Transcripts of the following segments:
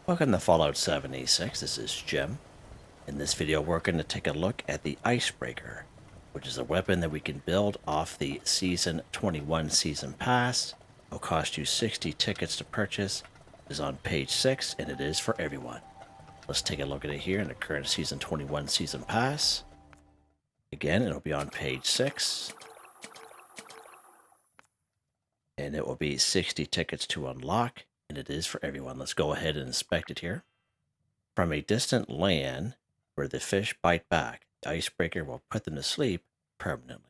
Welcome to Fallout 76, this is Jim. In this video we're going to take a look at the Icebreaker, which is a weapon that we can build off the Season 21 Season Pass. It'll cost you 60 tickets to purchase. It is on page 6 and it is for everyone. Let's take a look at it here in the current Season 21 Season Pass. Again, it'll be on page 6. And it will be 60 tickets to unlock. And it is for everyone. Let's go ahead and inspect it here. From a distant land where the fish bite back, the Icebreaker will put them to sleep permanently.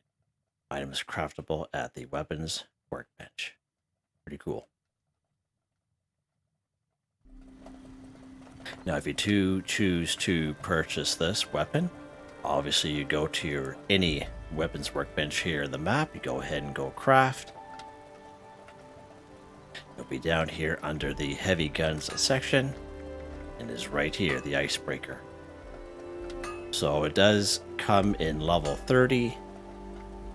Items craftable at the weapons workbench. Pretty cool. Now, if you do choose to purchase this weapon, obviously you go to your any weapons workbench here in the map. You go ahead and go craft. It'll be down here under the heavy guns section, and is right here, the Icebreaker. So it does come in level 30,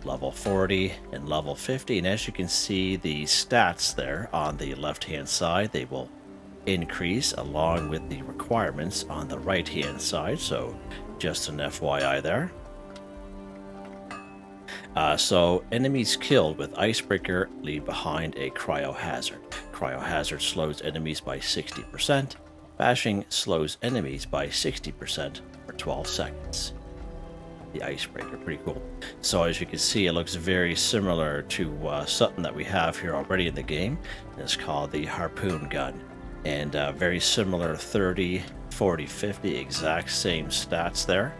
level 40, and level 50, and as you can see the stats there on the left hand side, they will increase along with the requirements on the right hand side, so just an FYI there. So enemies killed with Icebreaker leave behind a cryohazard. Cryohazard slows enemies by 60%. Bashing slows enemies by 60% for 12 seconds. The Icebreaker, pretty cool. So as you can see, it looks very similar to something that we have here already in the game. It's called the Harpoon Gun. And very similar 30, 40, 50, exact same stats there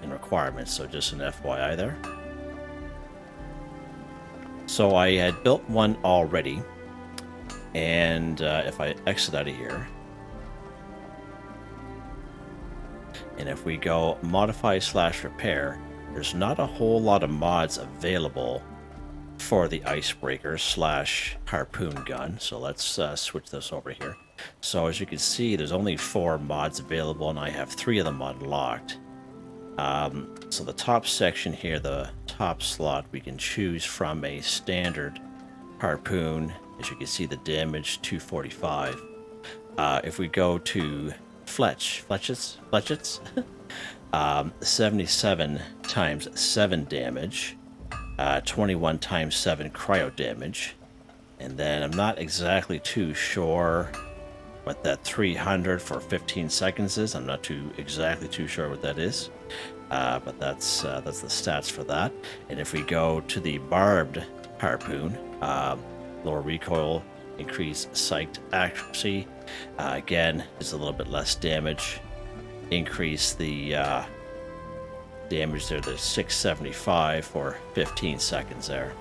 and requirements. So just an FYI there. So I had built one already, and if I exit out of here, and if we go modify/repair, there's not a whole lot of mods available for the Icebreaker / Harpoon Gun. So let's switch this over here. So as you can see, there's only 4 mods available, and I have 3 of them unlocked. So the top section here, the top slot, we can choose from a standard harpoon. As you can see, the damage 245. If we go to fletchets, 77 times 7 damage, 21 times 7 cryo damage, and then I'm not exactly too sure what that 300 for 15 seconds is. I'm not exactly too sure what that is. But that's the stats for that. And if we go to the barbed harpoon, lower recoil, increased sight accuracy, again, it's a little bit less damage. Increase the damage there to 675 for 15 seconds there.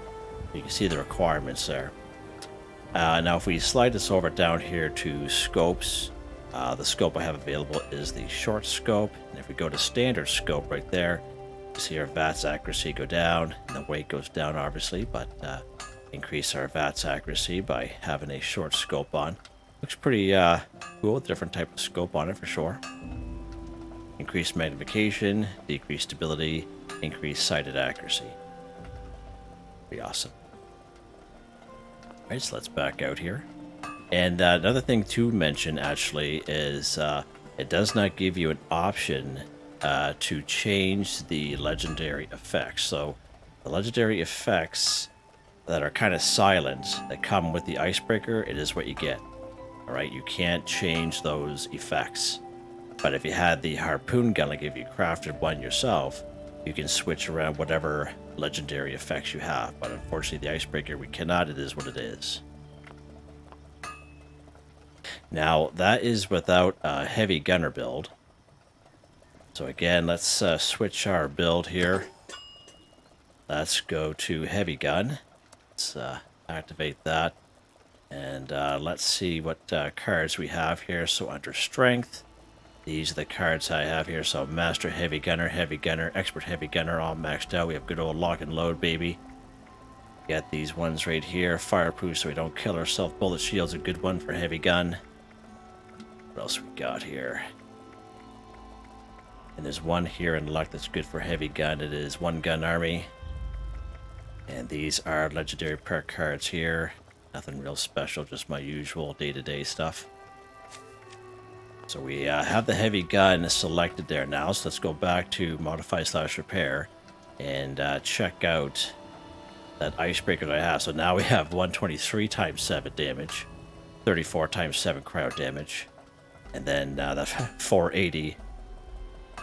You can see the requirements there. Now if we slide this over down here to scopes, the scope I have available is the short scope, and if we go to standard scope right there, you see our VATS accuracy go down, and the weight goes down obviously, but increase our VATS accuracy by having a short scope on. Looks pretty cool, different type of scope on it for sure. Increased magnification, decreased stability, increased sighted accuracy. Pretty awesome. Alright, so let's back out here. And another thing to mention actually is it does not give you an option to change the legendary effects. So the legendary effects that are kind of silent that come with the Icebreaker, it is what you get. Alright, you can't change those effects. But if you had the Harpoon Gun, like if you crafted one yourself, you can switch around whatever legendary effects you have. But unfortunately the Icebreaker, we cannot. It is what it is. Now, that is without a heavy gunner build. So again, let's switch our build here. Let's go to heavy gun. Let's activate that. And let's see what cards we have here. So under strength, these are the cards I have here. So master heavy gunner, expert heavy gunner, all maxed out. We have good old lock and load, baby. Got these ones right here. Fireproof so we don't kill ourselves. Bullet shield's a good one for heavy gun. What else we got here? And there's one here in luck that's good for heavy gun. It is One Gun Army. And these are legendary perk cards here. Nothing real special, just my usual day-to-day stuff. So we have the heavy gun selected there now. So let's go back to modify/repair and check out that icebreaker that I have. So now we have 123 times 7 damage, 34 times 7 cryo damage, and then that 480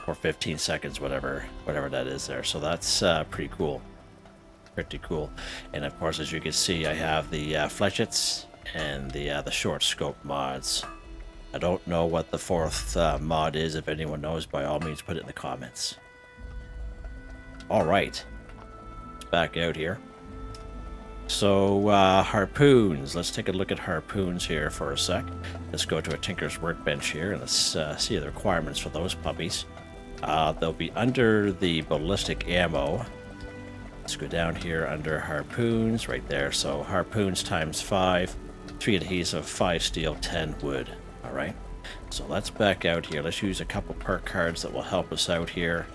for 15 seconds, whatever that is there. So that's pretty cool. Pretty cool. And of course, as you can see, I have the flechets and the short scope mods. I don't know what the fourth mod is. If anyone knows, by all means, put it in the comments. All right, let's back out here. So harpoons. Let's take a look at harpoons here for a sec. Let's go to a Tinker's Workbench here and let's see the requirements for those puppies. They'll be under the ballistic ammo. Let's go down here under harpoons right there. So harpoons times 5, 3 adhesive, 5 steel, 10 wood. All right, so let's back out here. Let's use a couple perk cards that will help us out here.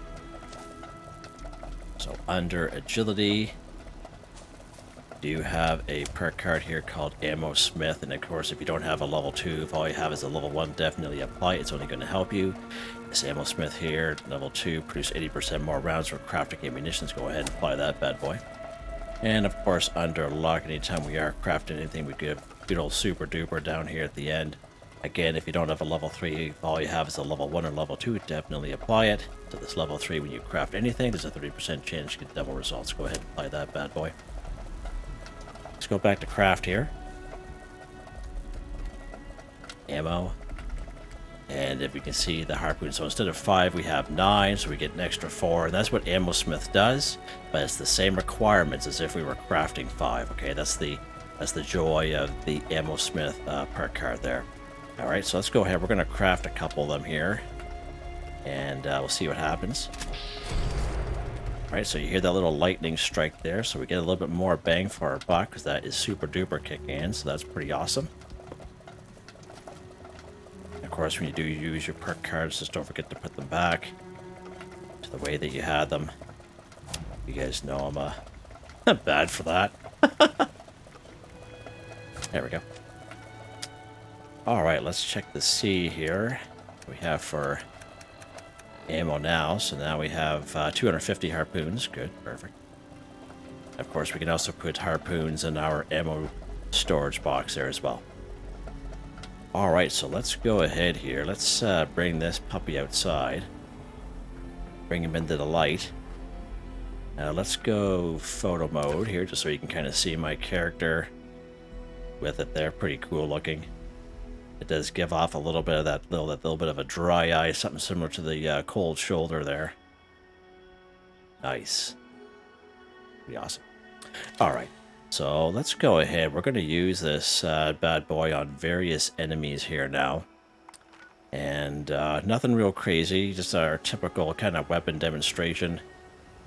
So under agility, do have a perk card here called Ammo Smith, and of course if you don't have a level 2, if all you have is a level 1, definitely apply it. It's only going to help you. This Ammo Smith here, level 2, produce 80% more rounds for crafting ammunitions. Go ahead and apply that bad boy. And of course under luck, anytime we are crafting anything, we give good old super duper down here at the end. Again, if you don't have a level 3, if all you have is a level 1 or level 2, definitely apply it. So this level 3, when you craft anything, there's a 30% chance you get double results. Go ahead and apply that bad boy. Let's go back to craft here. Ammo. And if you can see the harpoon, so instead of 5, we have 9, so we get an extra 4. And that's what Ammo Smith does, but it's the same requirements as if we were crafting 5. Okay, that's the joy of the Ammo Smith perk card there. All right, so let's go ahead. We're going to craft a couple of them here, and we'll see what happens. All right, so you hear that little lightning strike there, so we get a little bit more bang for our buck, because that is super duper kicking in, so that's pretty awesome. Of course, when you do use your perk cards, just don't forget to put them back to the way that you had them. You guys know I'm not bad for that. There we go. Alright, let's check the C here. We have for ammo now, so now we have 250 harpoons. Good, perfect. Of course, we can also put harpoons in our ammo storage box there as well. Alright, so let's go ahead here. Let's bring this puppy outside. Bring him into the light. Now let's go photo mode here, just so you can kind of see my character with it there. Pretty cool looking. It does give off a little bit of that little bit of a dry eye, something similar to the cold shoulder there. Nice. Pretty awesome. Alright, so let's go ahead. We're going to use this bad boy on various enemies here now. And nothing real crazy, just our typical kind of weapon demonstration.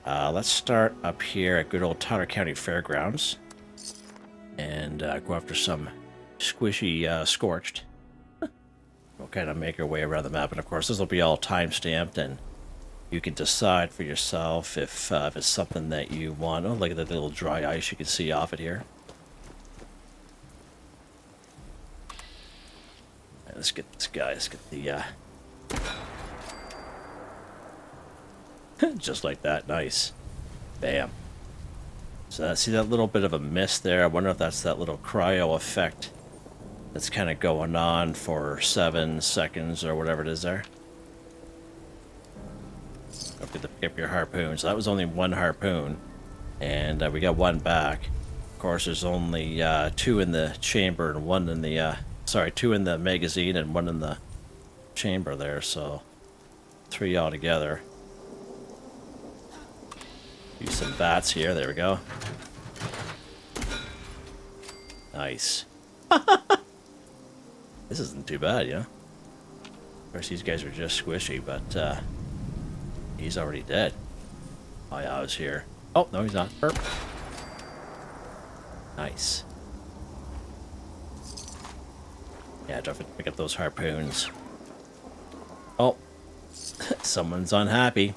Let's start up here at good old Tyler County Fairgrounds. And go after some squishy Scorched. We'll kind of make our way around the map, and of course this will be all time-stamped, and you can decide for yourself if it's something that you want. Oh, look at that little dry ice you can see off it here. Right, let's get this guy. Let's get the just like that. Nice. Bam. So see that little bit of a mist there? I wonder if that's that little cryo effect that's kind of going on for 7 seconds or whatever it is there. Don't forget to pick up your harpoon. So that was only 1 harpoon, and we got 1 back. Of course, there's only 2 in the chamber and 1 in the 2 in the magazine and 1 in the chamber there. So 3 altogether. Use some bats here. There we go. Nice. This isn't too bad, you know? Of course, these guys are just squishy, but he's already dead. Oh, yeah, I was here. Oh, no, he's not. Perk. Nice. Yeah, don't forget to pick up those harpoons. Oh, someone's unhappy.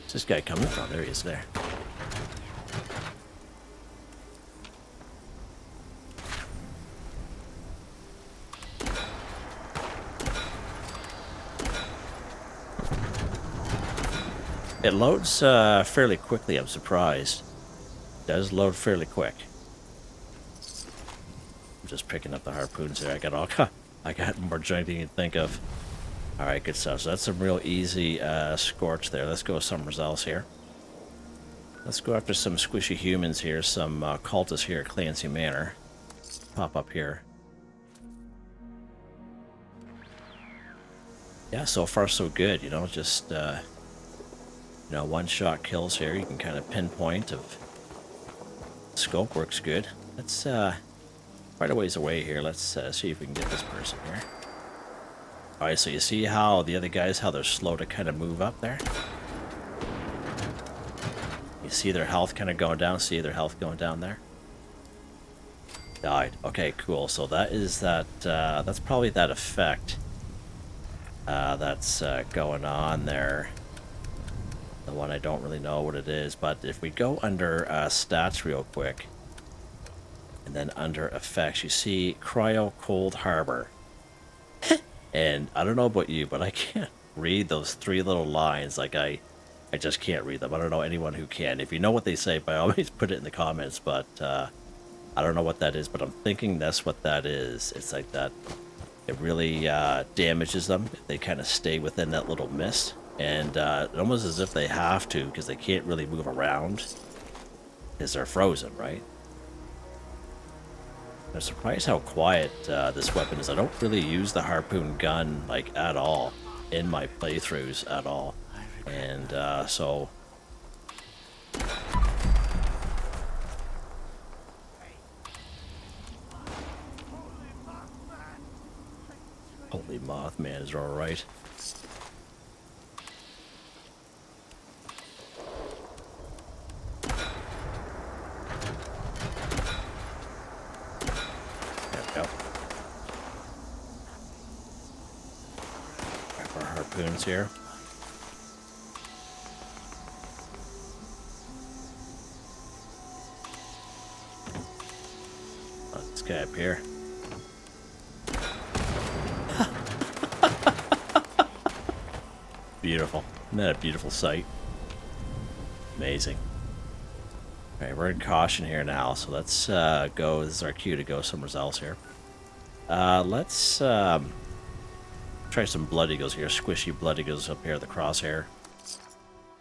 Where's this guy coming from? There he is there. It loads fairly quickly, I'm surprised. It does load fairly quick. I'm just picking up the harpoons here. I got more junk than you'd think of. Alright, good stuff. So that's some real easy scorch there. Let's go somewhere else here. Let's go after some squishy humans here, some cultists here at Clancy Manor. Pop up here. Yeah, so far so good, you know, just, you know, one-shot kills here. You can kind of pinpoint of... Scope works good. Let's, quite a ways away here. Let's see if we can get this person here. Alright, so you see how the other guys, how they're slow to kind of move up there? You see their health kind of going down? See their health going down there? Died. Okay, cool. So that is that, that's probably that effect. That's going on there. The one I don't really know what it is, but if we go under stats real quick, and then under effects, you see Cryo Cold Harbor. And I don't know about you, but I can't read those three little lines. Like, I just can't read them. I don't know anyone who can. If you know what they say, by all means put it in the comments, but I don't know what that is, but I'm thinking that's what that is. It's like that. It really damages them if they kind of stay within that little mist. And almost as if they have to, because they can't really move around, because they're frozen, right? I'm surprised how quiet this weapon is. I don't really use the Harpoon Gun, like, at all, in my playthroughs at all. And so... Holy Mothman is alright. There we go. Grab our harpoons here. Oh, this guy up here. Beautiful. Isn't that a beautiful sight? Amazing. Alright, we're in caution here now, so let's go. This is our cue to go somewhere else here. Let's try some blood eagles here. Squishy blood eagles up here at the Crosshair.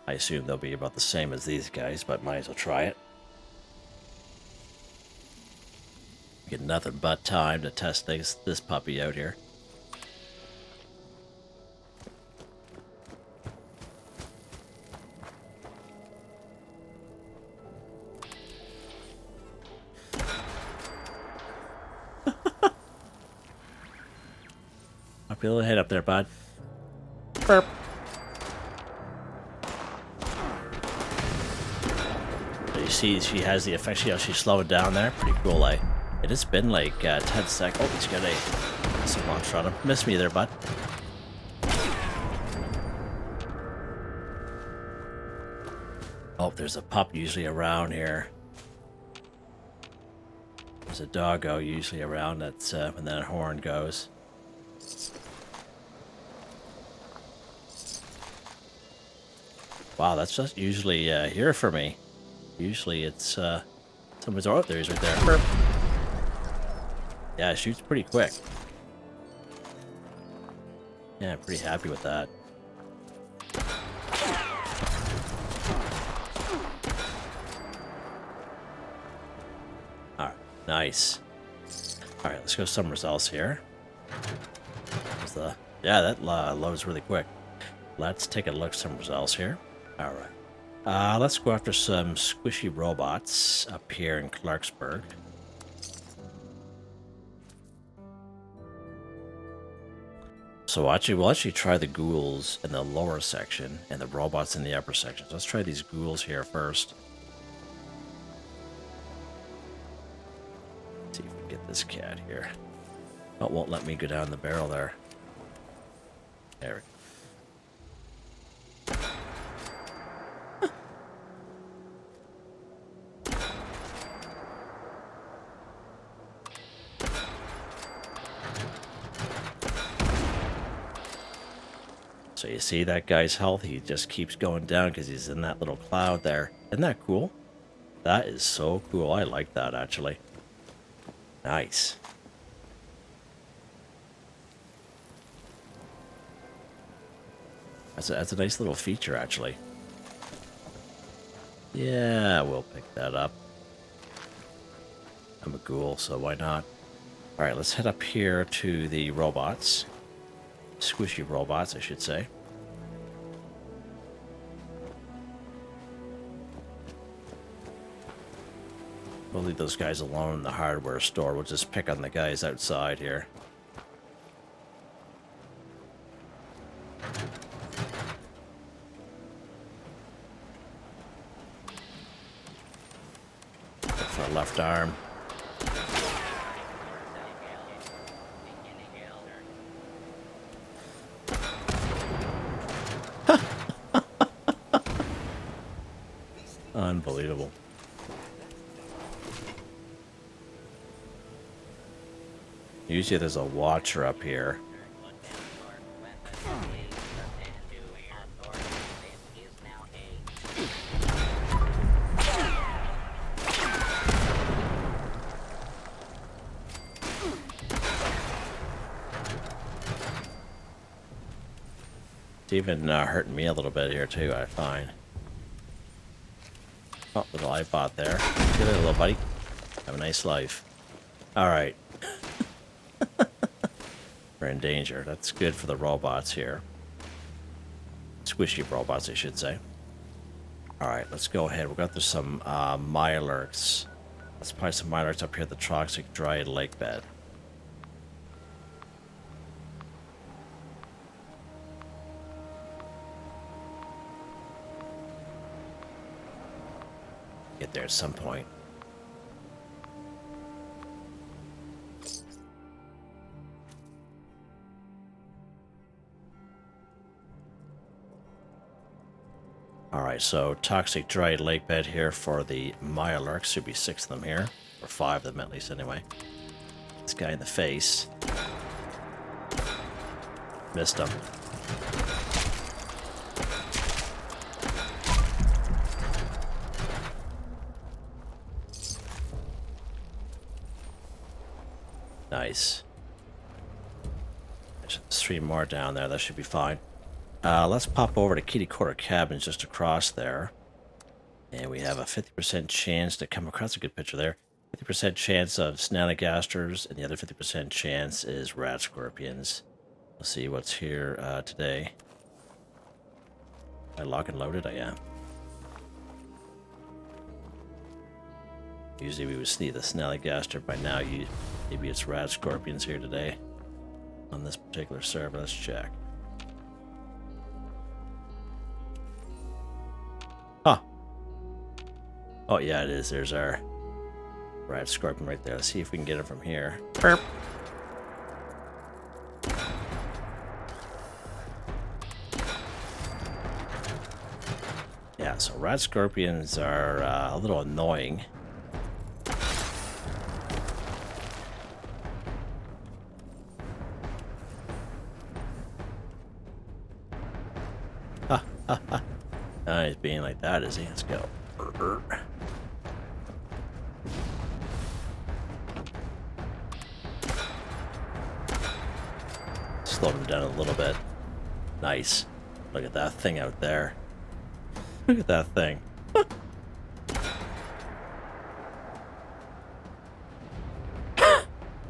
I assume they'll be about the same as these guys, but might as well try it. Get nothing but time to test this puppy out here. Up your little head up there, bud. Burp. So you see she has the effect, how she's slowing down there. Pretty cool, eh? It has been like 10 seconds. Oh, he's got a launch on him. Missed me there, bud. Oh, there's a pup usually around here. There's a doggo usually around. That's when that horn goes. Wow, that's just usually here for me. Usually it's someone's. Oh, there he's right there. Burp. Yeah, it shoots pretty quick. Yeah, I'm pretty happy with that. Alright, nice. Alright, let's go somewhere else here. Yeah, that loads really quick. Let's take a look somewhere else here. Alright. Let's go after some squishy robots up here in Clarksburg. So we'll actually try the ghouls in the lower section and the robots in the upper section. So let's try these ghouls here first. Let's see if we can get this cat here. Oh, it won't let me go down the barrel there. There we go. So you see that guy's health? He just keeps going down because he's in that little cloud there. Isn't that cool? That is so cool. I like that, actually. Nice. That's a nice little feature, actually. Yeah, we'll pick that up. I'm a ghoul, so why not? Alright, let's head up here to the robots. Squishy robots, I should say. We'll leave those guys alone in the hardware store. We'll just pick on the guys outside here. For a left arm. Unbelievable. Usually there's a watcher up here. It's even hurting me a little bit here too, I find. Oh, little iBot there. See you later, little buddy. Have a nice life. Alright. We're in danger. That's good for the robots here. Squishy robots, I should say. Alright, let's go ahead. We've got there's some Mirelurks. Let's find some Mirelurks up here at the Toxic Dry Lakebed. Get there at some point. Alright, so Toxic Dry Lakebed here for the Mirelurks. Should be 6 of them here. Or 5 of them at least anyway. This guy in the face. Missed him. Nice. There's 3 more down there. That should be fine. Let's pop over to Kitty Quarter Cabins just across there. And we have a 50% chance to come across a good picture there. 50% chance of snallygasters, and the other 50% chance is rat scorpions. Let's see what's here today. Am I lock and loaded? I am. Usually we would see the snallygaster by now. Maybe it's rat scorpions here today on this particular server. Let's check. Huh. Oh yeah, it is. There's our rat scorpion right there. Let's see if we can get it from here. Perp. Yeah, so rat scorpions are a little annoying. He's being like that, is he? Let's go. Slow him down a little bit. Nice. Look at that thing out there. Look at that thing.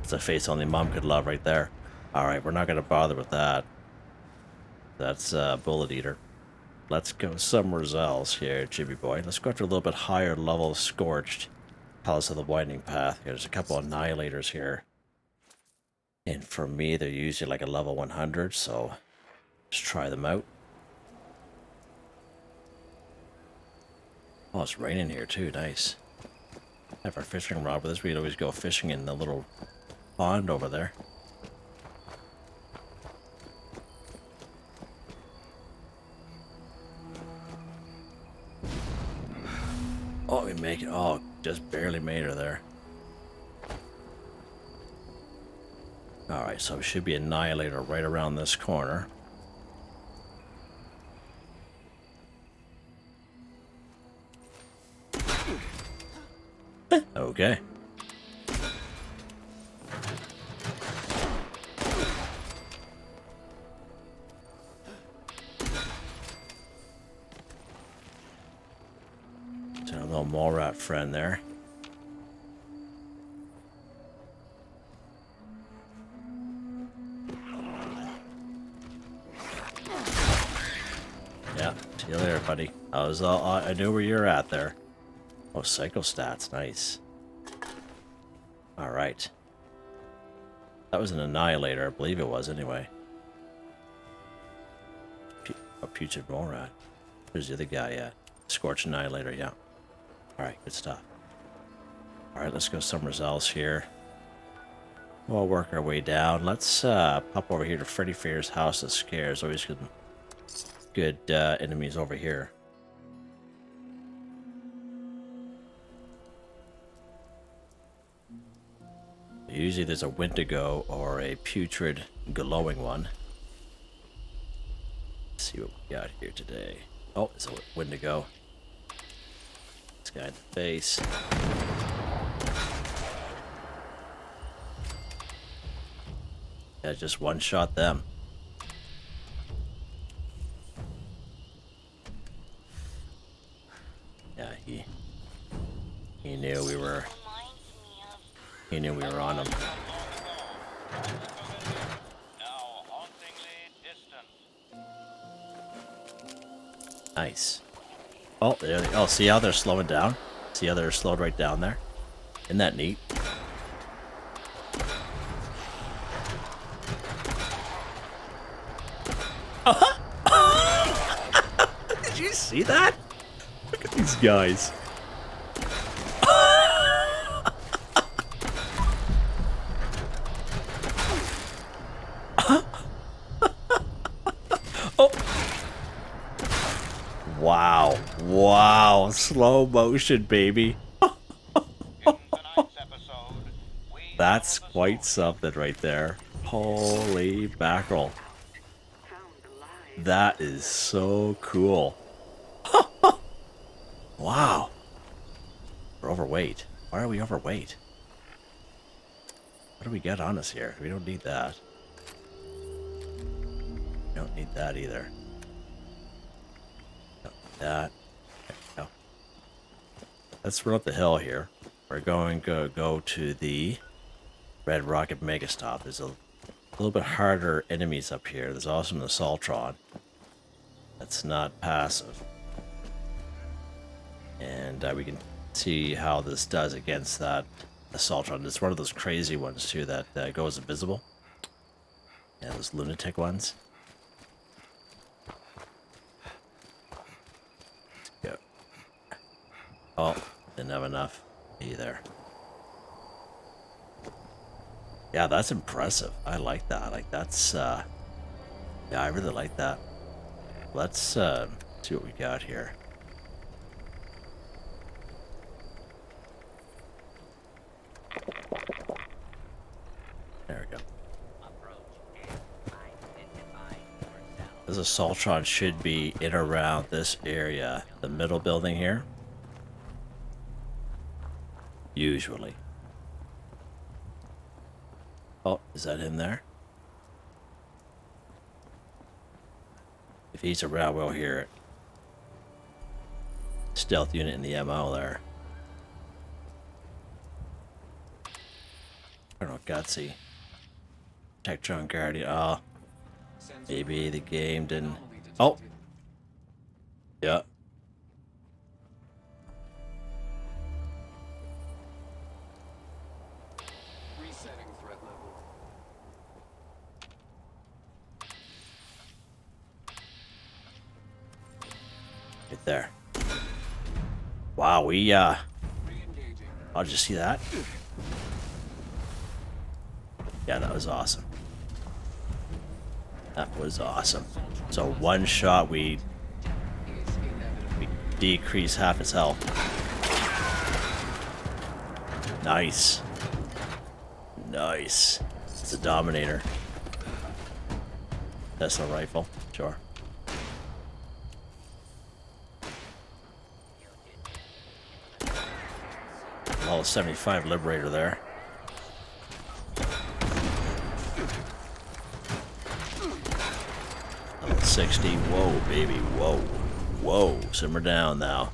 It's a face only mom could love right there. Alright, we're not going to bother with that. That's Bullet Eater. Let's go somewhere else here, Jimmy boy. Let's go after a little bit higher level Scorched. Palace of the Winding Path. There's a couple of Annihilators here. And for me, they're usually like a level 100, so let's try them out. Oh, it's raining here too. Nice. Have our fishing rod with us. We'd always go fishing in the little pond over there. Oh, we make it. Oh, just barely made her there. Alright, so it should be Annihilator right around this corner. Okay. So a little mole rat friend there. Yeah, see you later, buddy. I knew where you're at there. Oh, psycho stats, nice. All right. That was an annihilator, I believe it was, anyway. A putrid mole rat. There's the other guy, yeah. Scorch annihilator, yeah. All right, good stuff. All right, let's go somewhere else here. We'll work our way down. Let's pop over here to Fredy Fair's House of Scares. Always good enemies over here. Usually there's a Wendigo or a putrid glowing one. Let's see what we got here today. Oh, it's a Wendigo. This guy in the face. Yeah, just one-shot them. Yeah, he knew we were... He knew we were on him. Nice. Oh, there they, oh, see how they're slowing down? See how they're slowed right down there? Isn't that neat? Did you see that? Look at these guys. Wow. Wow. Slow motion, baby. That's quite something right there. Holy mackerel. That is so cool. Wow. We're overweight. Why are we overweight? What do we got on us here? We don't need that. We don't need that either. That. No. Let's run up the hill here. We're going to go to the Red Rocket Megastop. There's a little bit harder enemies up here. There's also an Assaultron. That's not passive. And we can see how this does against that Assaultron. It's one of those crazy ones too that goes invisible. Yeah, those lunatic ones. Oh, didn't have enough either. Yeah, that's impressive. I like that. Like that's yeah, I really like that. Let's see what we got here. There we go. This Assaultron should be in around this area, the middle building here. Usually. Oh, is that him there? If he's around, we'll hear it. Stealth unit in the MO there. I don't know, Gutsy. Tectron Guardian. Oh. Maybe the game didn't... Oh! Yeah. Right there. Wow, we oh, did you see that? Yeah, that was awesome. That was awesome. So one shot we decrease half his health. Nice. Nice. It's a Dominator. That's a rifle, sure. level 75 Liberator there. Level 60. Whoa, baby. Whoa. Whoa. Simmer down now.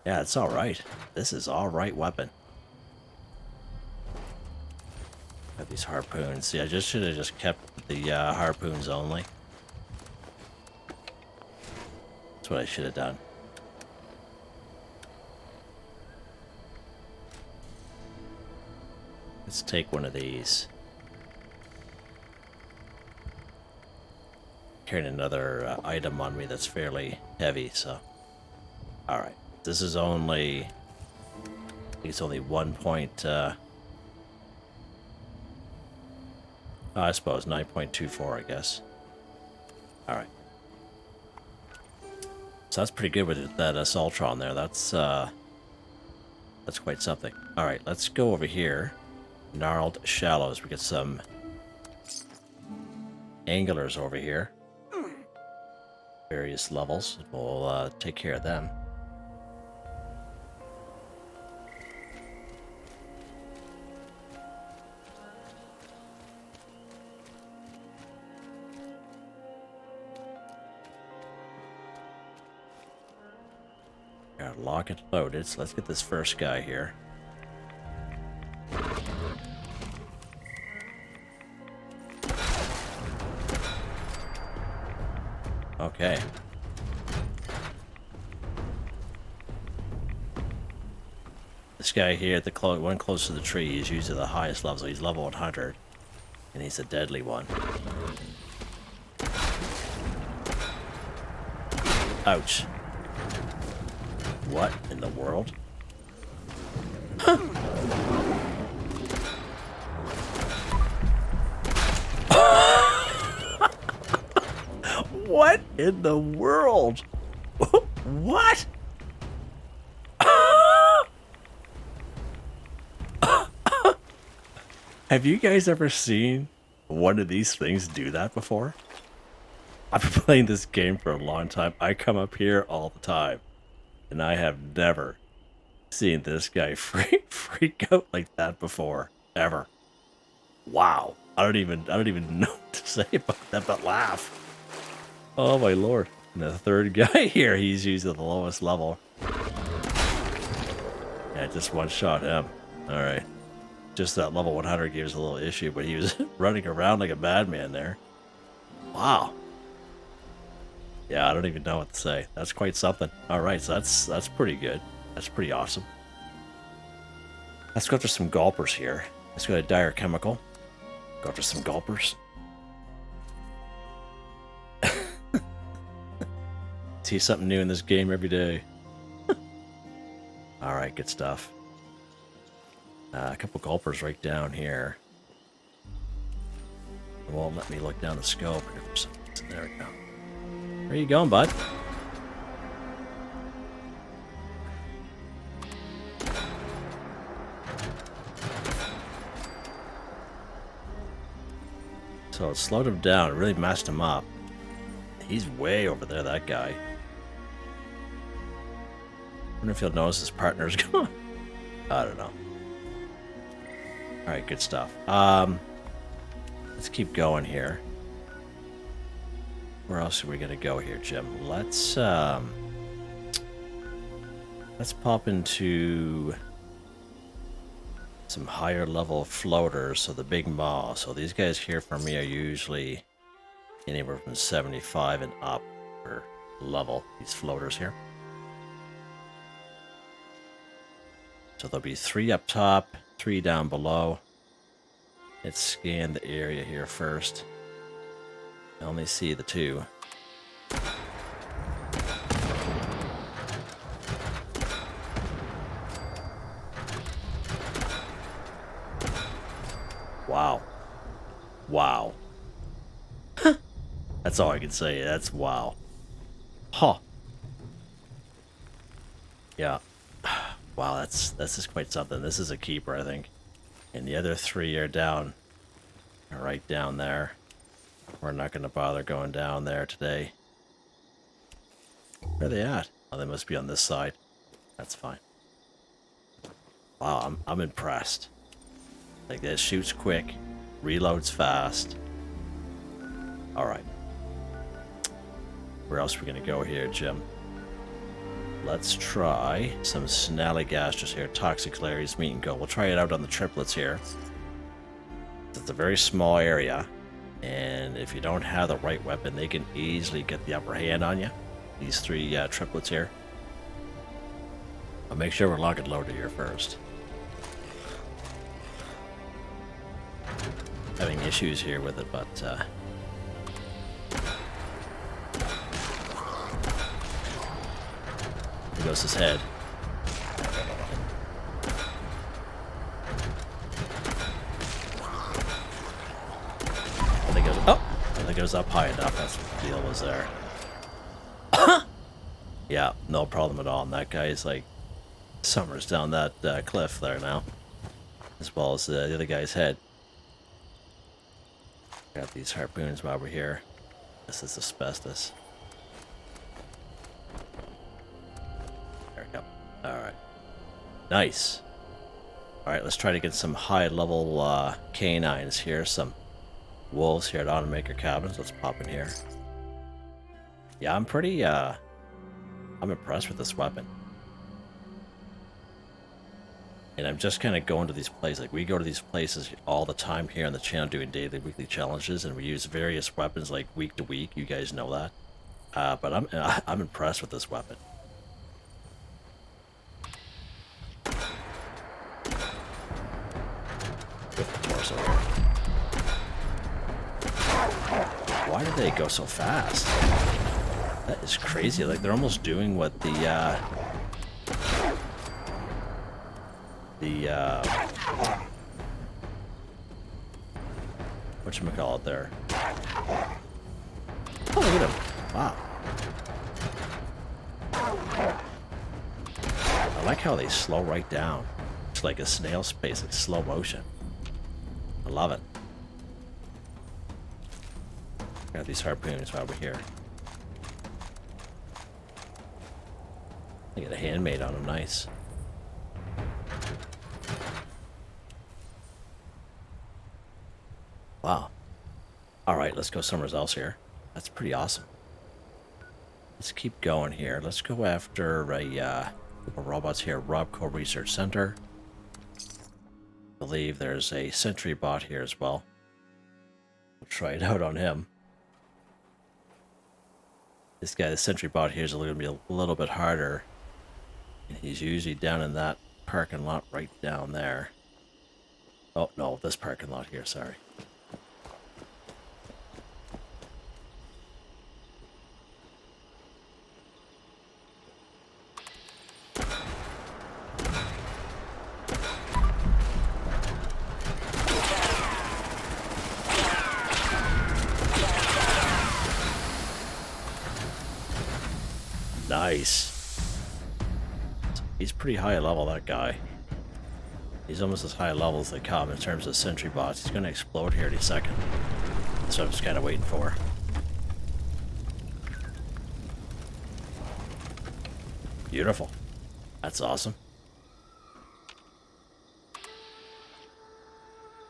Yeah, it's alright. This is alright weapon. Got these harpoons. See, I just should have just kept the harpoons only. That's what I should have done. Let's take one of these. Carrying another item on me that's fairly heavy, so. Alright. This is only, I think it's only 1 point, I suppose 9.24, I guess. Alright. So that's pretty good with that Assaultron there. That's quite something. Alright, let's go over here. Gnarled Shallows. We get some anglers over here. Various levels. We'll take care of them. Got lock it loaded, so let's get this first guy here. Okay. This guy here, the one close to the tree, is usually the highest level, so he's level 100. And he's a deadly one. Ouch. What in the world? Huh. What in the world? What? Have you guys ever seen one of these things do that before? I've been playing this game for a long time. I come up here all the time. And I have never seen this guy freak out like that before. Ever. Wow. I don't even know what to say about that but laugh. Oh my lord. And the third guy here, he's usually the lowest level. Yeah, just one shot him. Alright. Just that level 100 gave us a little issue, but he was running around like a madman there. Wow. Yeah, I don't even know what to say. That's quite something. Alright, so that's pretty good. That's pretty awesome. Let's go after some gulpers here. Let's go to Dyer Chemical. Go after some gulpers. See something new in this game every day. Alright, good stuff. A couple gulpers right down here. It won't let me look down the scope here for some reason. There we go. Where you going, bud? So it slowed him down. It really messed him up. He's way over there, that guy. I wonder if he'll notice his partner's gone. I don't know. Alright, good stuff. Let's keep going here. Where else are we gonna go here, Jim? Let's pop into some higher level floaters. So the Big Maw. So these guys here for me are usually anywhere from 75 and up per level. These floaters here. So there'll be 3 up top, 3 down below. Let's scan the area here first. I only see the 2. Wow. Wow. That's all I can say. That's wow. Huh. Yeah. Wow, that's just quite something. This is a keeper, I think. And the other 3 are down, right down there. We're not going to bother going down there today. Where are they at? Oh, they must be on this side. That's fine. Wow, I'm impressed. Like, this shoots quick, reloads fast. Alright. Where else are we going to go here, Jim? Let's try some snallygasters here. Toxic Larry's meat and go. We'll try it out on the triplets here. It's a very small area. And if you don't have the right weapon, they can easily get the upper hand on you. These 3 triplets here. I'll make sure we're lock and loaded here first. Having issues here with it, but there goes his head. I think it was, oh, I think it was up high enough. That's what the deal was there. Yeah, no problem at all. And that guy's like summers down that cliff there now, as well as the other guy's head. Got these harpoons while we're here. This is asbestos. There we go. Alright. Nice. Alright, let's try to get some high level canines here. Some wolves here at Automaker Cabins. Let's pop in here. Yeah, I'm pretty I'm impressed with this weapon. And I'm just kind of going to these places. Like, we go to these places all the time here on the channel doing daily, weekly challenges, and we use various weapons like week to week. You guys know that. But I'm impressed with this weapon. Why do they go so fast? That is crazy. Like, they're almost doing what the whatchamacallit there. Oh, look at him. Wow. I like how they slow right down. It's like a snail's pace, like slow motion. I love it. Got these harpoons while we're here. I get a handmade on them, nice. Wow. Alright, let's go somewhere else here. That's pretty awesome. Let's keep going here. Let's go after a robots here. Robco Research Center. I believe there's a sentry bot here as well. We'll try it out on him. This guy, the sentry bot here, is going to be a little bit harder. And he's usually down in that parking lot right down there. Oh, no, this parking lot here, sorry. Nice. He's pretty high level, that guy. He's almost as high level as they come in terms of sentry bots. He's going to explode here any second. That's what I'm just kind of waiting for. Beautiful. That's awesome.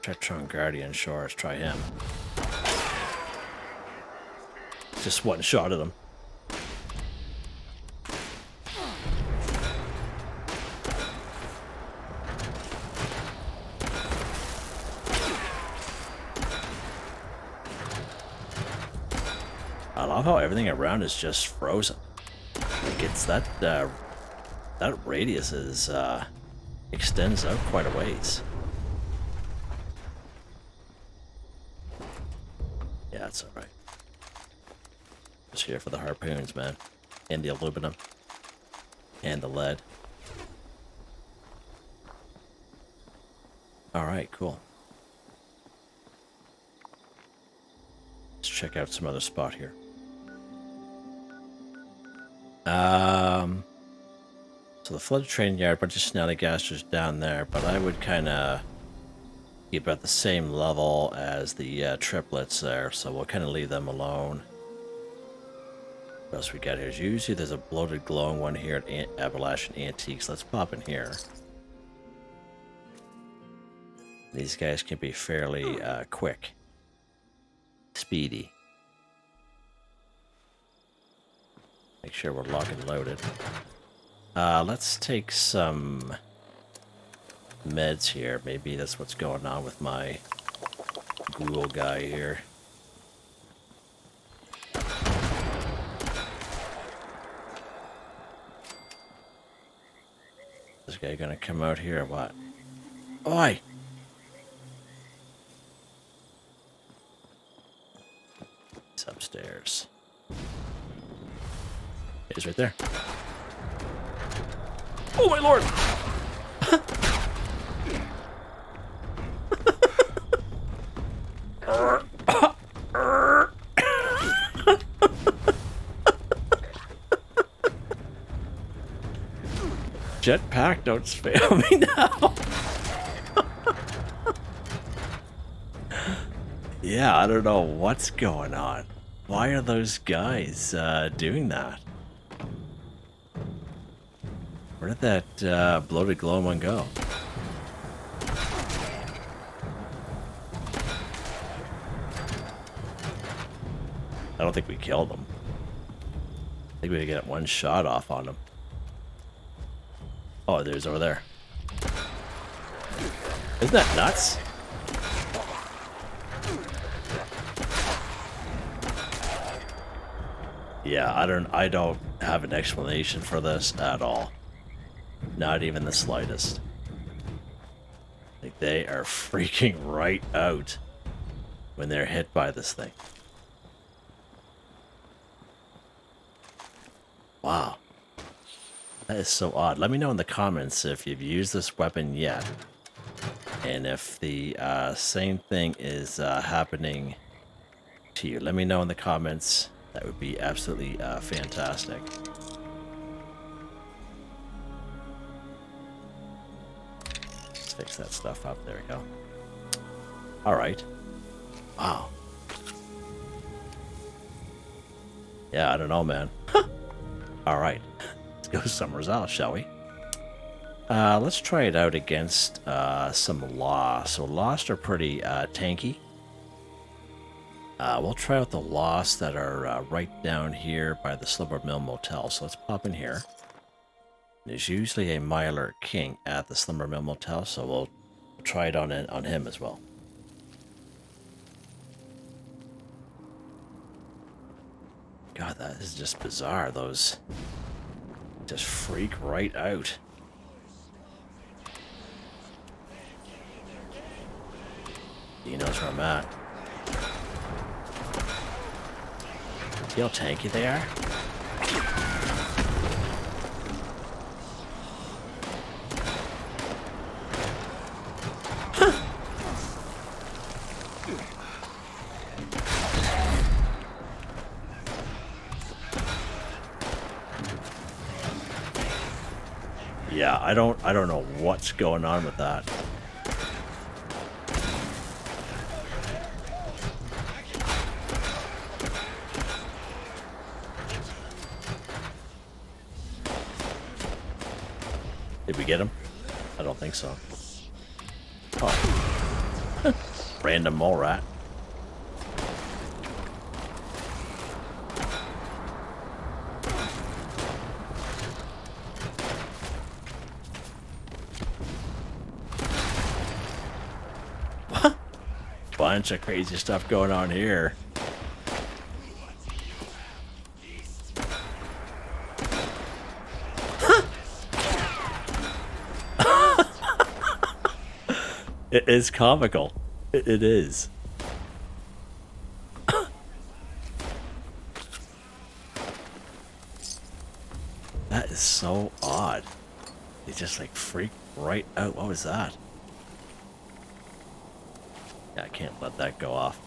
Tetron Guardian, sure, let's try him. Just one shot at him. I love how everything around is just frozen. Like, it's that radius is extends out quite a ways. Yeah, that's all right. Just here for the harpoons, man, and the aluminum, and the lead. All right, cool. Let's check out some other spot here. So the flood train yard, bunch of snallygasters down there, but I would kind of keep at the same level as the triplets there, so we'll kind of leave them alone. What else we got here? Usually there's a bloated glowing one here at Appalachian Antiques. Let's pop in here. These guys can be fairly quick. Speedy. Make sure we're locked and loaded. Let's take some meds here. Maybe that's what's going on with my ghoul guy here. This guy gonna come out here or what? Oi! He's upstairs. He's right there. Oh my lord! Jetpack, don't fail me now. Yeah, I don't know what's going on. Why are those guys doing that? Where did that bloated glowing one go? I don't think we killed him. I think we could get one shot off on him. Oh, there's over there. Isn't that nuts? Yeah, I don't have an explanation for this at all. Not even the slightest. Like, they are freaking right out when they're hit by this thing. Wow. That is so odd. Let me know in the comments if you've used this weapon yet. And if the same thing is happening to you. Let me know in the comments. That would be absolutely fantastic. Let's fix that stuff up. There we go. Alright. Wow. Yeah, I don't know, man. Alright. Let's go somewhere else, shall we? Let's try it out against some Lost. So Lost are pretty tanky. We'll try out the Lost that are right down here by the Slumber Mill Motel. So let's pop in here. There's usually a Mylar King at the Slumber Mill Motel, so we'll try it on him as well. God, that is just bizarre. Those just freak right out. He knows where I'm at. See how tanky they are? Yeah, I don't know what's going on with that. Did we get him? I don't think so. Oh. Random mole rat. Bunch of crazy stuff going on here. It is comical. It is. That is so odd. They just like freak right out. What was that? Yeah, I can't let that go off.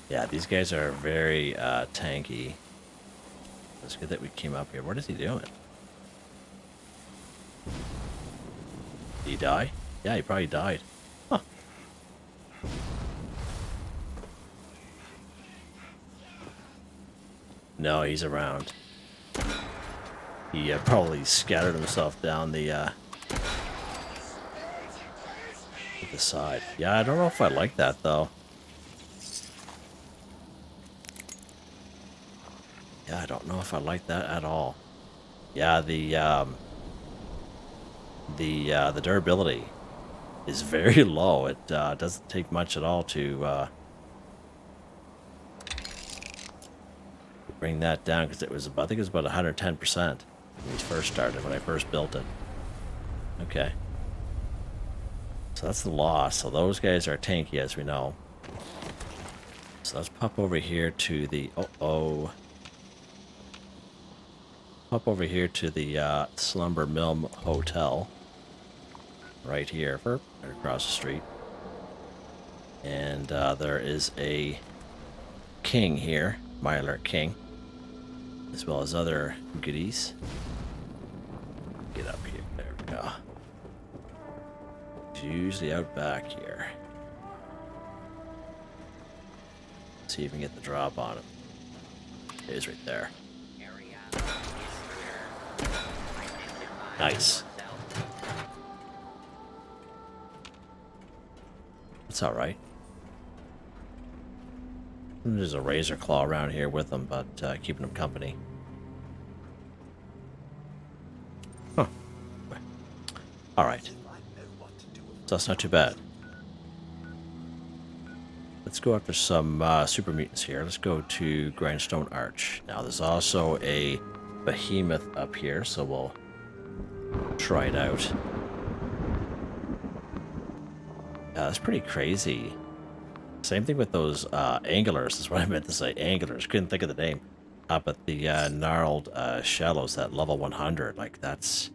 Yeah, these guys are very tanky. It's good that we came up here. What is he doing? Did he die? Yeah, he probably died. Huh. No, he's around. He probably scattered himself down the side. Yeah, I don't know if I like that though. Yeah, I don't know if I like that at all. Yeah, the durability is very low. It doesn't take much at all to bring that down, because it was I think it was about 110% when we first started, when I first built it. Okay. So that's the loss. So those guys are tanky, as we know. So let's pop over here to the pop over here to the Slumber Mill Hotel. Right here, right across the street. And there is a king here, Myler King, as well as other goodies. Get up here. There we go. He's usually out back here. See if we can get the drop on him. It is right there. Nice. That's alright. There's a razor claw around here with them, but keeping them company. Huh. Alright. So that's not too bad. Let's go after some super mutants here. Let's go to Grindstone Arch. Now there's also a behemoth up here, so we'll try it out. That's pretty crazy. Same thing with those anglers. That's what I meant to say. Anglers. Couldn't think of the name. Up at the Gnarled Shallows, that level 100. Like, that's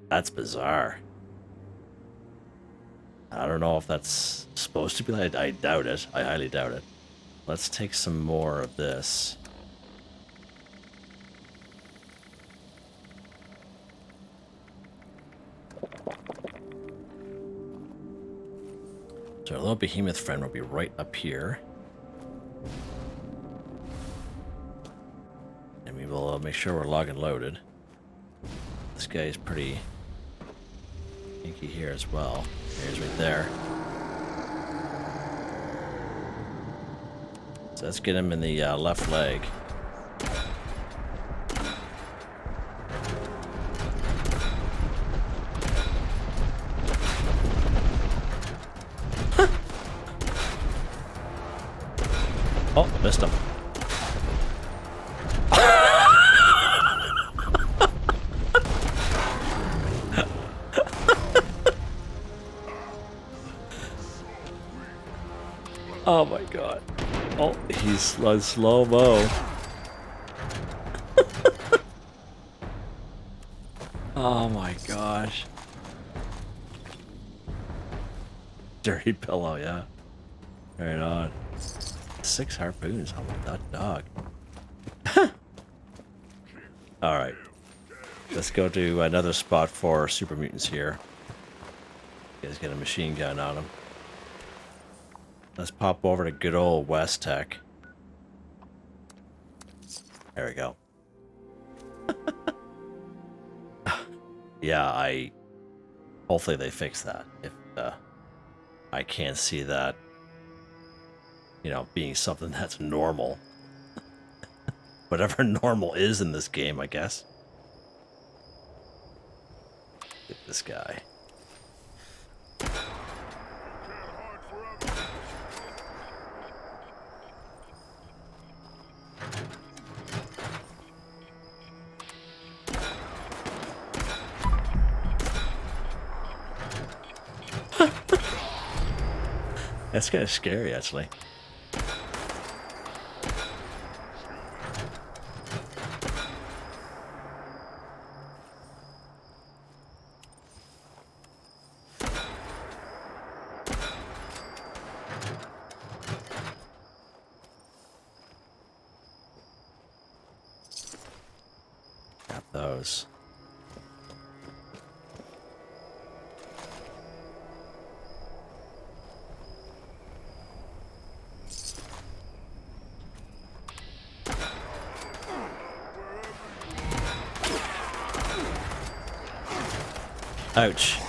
bizarre. I don't know if that's supposed to be like. I doubt it. I highly doubt it. Let's take some more of this. So our little behemoth friend will be right up here. And we will make sure we're log and loaded. This guy is pretty kinky here as well. Here's right there. So let's get him in the left leg. Oh, missed him. Oh my god. Oh, he's on slow-mo. Oh my gosh. Dirty pillow, yeah. Right on. 6 harpoons. How about that dog? Alright. Let's go to another spot for super mutants here. You guys got a machine gun on him. Let's pop over to good old West Tech. There we go. Yeah, hopefully they fix that. If I can't see that, you know, being something that's normal. Whatever normal is in this game, I guess. Get this guy. That's kind of scary, actually. Shallows. Ouch.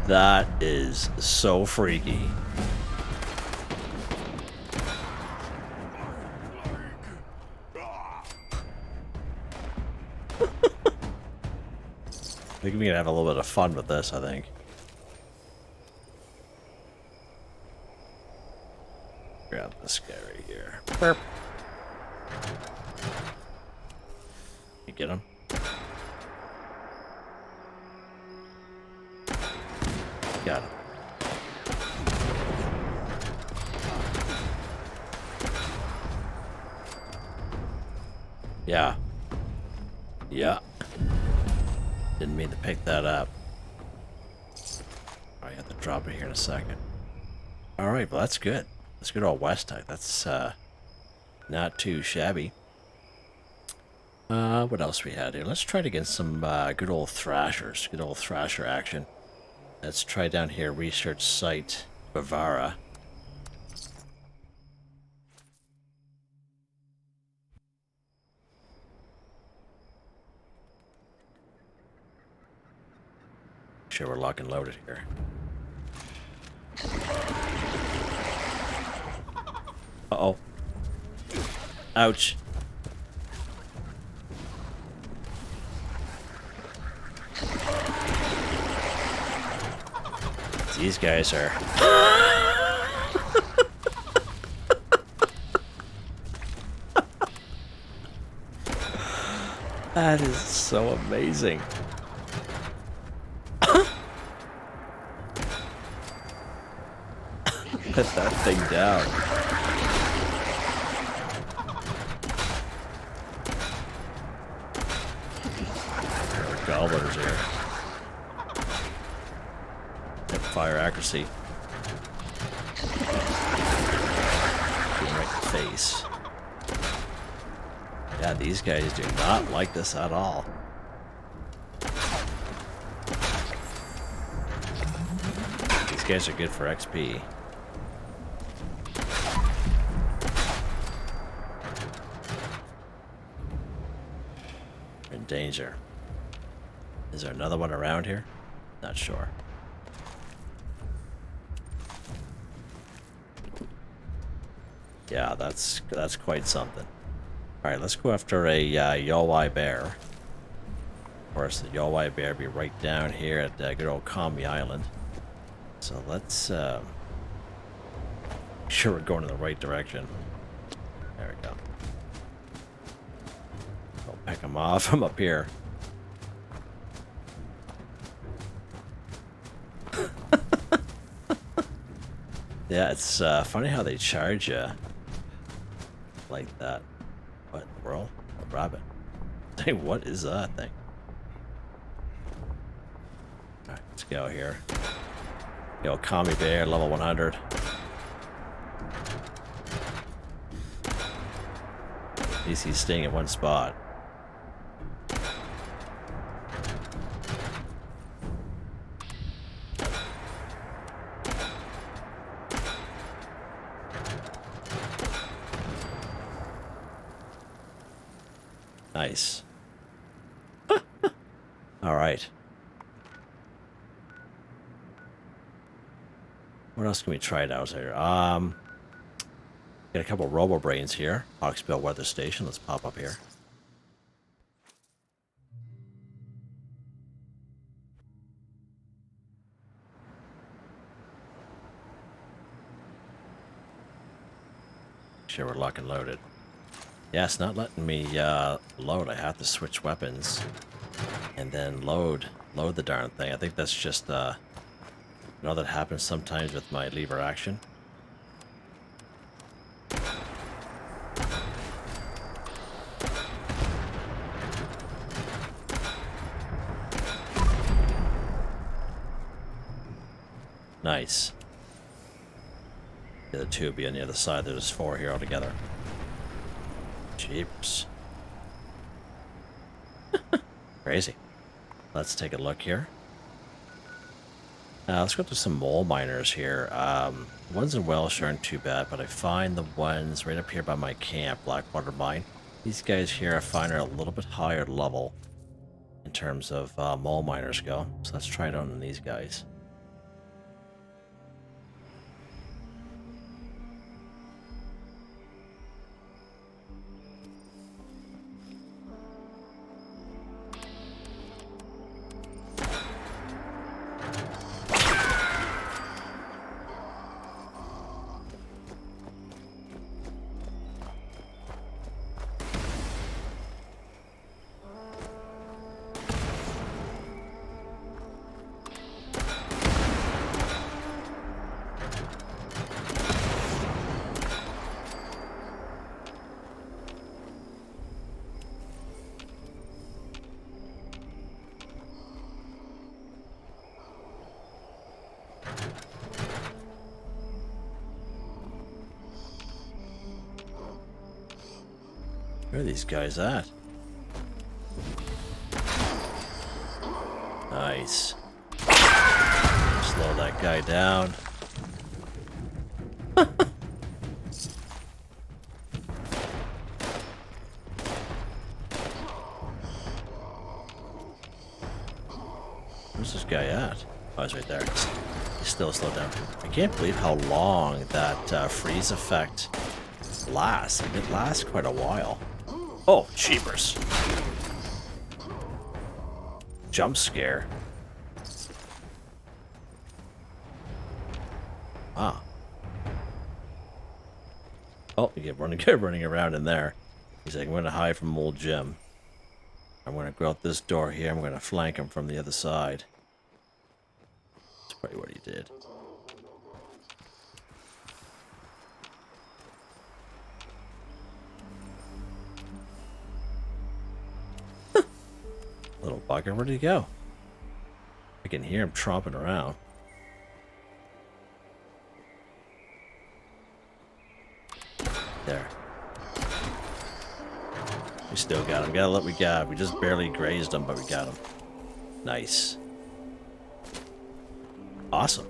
That is so freaky. I think we can have a little bit of fun with this, I think. Grab this guy right here. Burp. You get him? Got him. Yeah. Yeah. Didn't mean to pick that up. I have to drop it here in a second. Alright, well that's good. That's good old West type. That's not too shabby. What else we had here? Let's try to get some good old thrashers. Good old thrasher action. Let's try down here, research site Bavaria. Sure, we're locked and loaded here. Uh-oh. Ouch. These guys are... That is so amazing. Put that thing down. There are gobblers here. Hip fire accuracy. Right in the face. Yeah, these guys do not like this at all. These guys are good for XP. In danger. Is there another one around here? Not sure. Yeah, that's quite something. Alright, let's go after a Yowai Bear. Of course, the Yowai Bear be right down here at good old Commie Island. So let's make sure we're going in the right direction. There we go. I'll pick them off from up here. Yeah, it's funny how they charge you like that. What in the world? A rabbit. Hey, what is that thing? Alright, let's go here. Yo, Commie Bear, level 100. At least he's staying in one spot. Nice. All right. What else can we try out here? Got a couple of robo brains here. Hawksbill weather station. Let's pop up here. Sure, we're locked and loaded. Yeah, it's not letting me load. I have to switch weapons and then load the darn thing. I think that's just you know, that happens sometimes with my lever action. Nice. The other 2 will be on the other side. There's 4 here altogether. Jeeps. Crazy. Let's take a look here. Let's go to some mole miners here. Ones in Welsh aren't too bad, but I find the ones right up here by my camp, Blackwater Mine. These guys here I find are a little bit higher level in terms of mole miners go. So let's try it on these guys. Where are these guys at? Nice. Slow that guy down. Where's this guy at? Oh, he's right there. He's still slowed down. I can't believe how long that freeze effect lasts. It lasts quite a while. Oh, cheapers. Jump scare. Ah. Oh, you get running around in there. He's like, I'm going to hide from old Jim. I'm going to go out this door here. I'm going to flank him from the other side. That's probably what he did. Little bugger, where'd he go? I can hear him tromping around. There. We still got him. Got what we got. We just barely grazed him, but we got him. Nice. Awesome.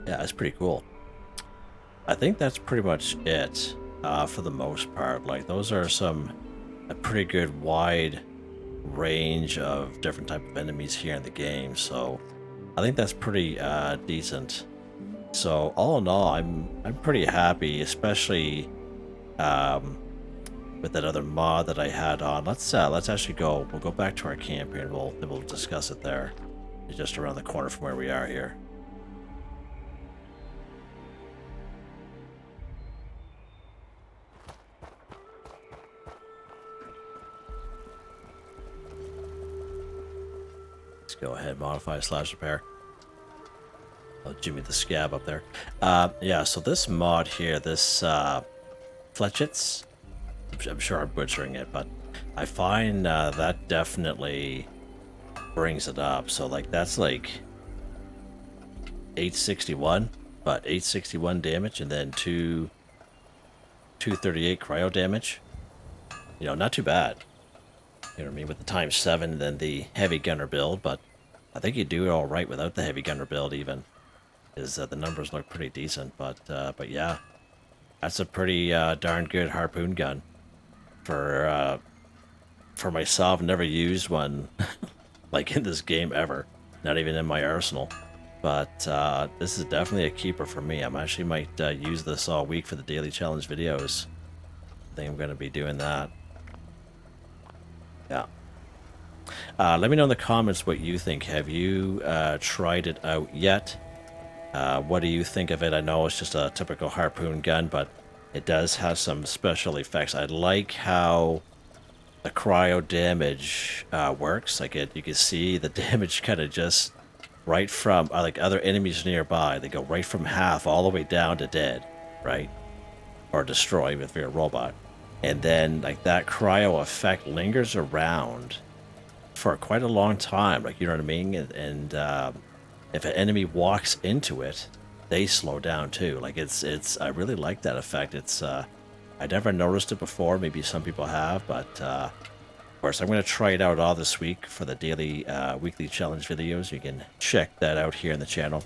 Yeah, that's pretty cool. I think that's pretty much it for the most part. Like, those are a pretty good wide range of different type of enemies here in the game, so I think that's pretty decent. So all in all, I'm pretty happy, especially with that other mod that I had on. Let's actually go. We'll go back to our camp here, and we'll discuss it there. It's just around the corner from where we are here. Go ahead, modify / repair. Oh, Jimmy the Scab up there. Yeah, so this mod here, this Fletchits, I'm sure I'm butchering it, but I find that definitely brings it up. So like that's like 861, but 861 damage and then 238 cryo damage. You know, not too bad. You know what I mean, with the ×7 and then the heavy gunner build, but I think you do it all right without the heavy gunner build even, is the numbers look pretty decent. But yeah, that's a pretty darn good harpoon gun for myself. Never used one like in this game ever, not even in my arsenal. But this is definitely a keeper for me. I actually might use this all week for the daily challenge videos. I think I'm going to be doing that. Yeah. Let me know in the comments what you think. Have you tried it out yet? What do you think of it? I know it's just a typical harpoon gun, but it does have some special effects. I like how the cryo damage works. Like you can see the damage kind of just right from like other enemies nearby. They go right from half all the way down to dead, right? Or destroy if you're a robot. And then like that cryo effect lingers around for quite a long time, like, you know what I mean? And if an enemy walks into it, they slow down too. Like I really like that effect. I never noticed it before. Maybe some people have, but of course, I'm going to try it out all this week for the daily, weekly challenge videos. You can check that out here in the channel.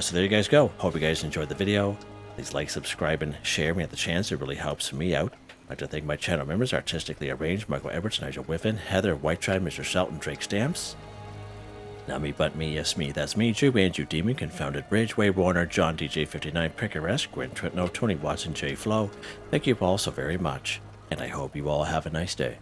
So there you guys go. Hope you guys enjoyed the video. Please like, subscribe, and share when you have the chance. It really helps me out. I'd like to thank my channel members, Artistically Arranged, Michael Edwards, Nigel Whiffen, Heather, White Tribe, Mr. Shelton, Drake Stamps. Not me, but me, yes me, that's me, Jew, Andrew Demon, Confounded Bridge, Wade Warner, John DJ59, Pickeresque, Gwen Tritno, Tony Watson, J Flow. Thank you all so very much, and I hope you all have a nice day.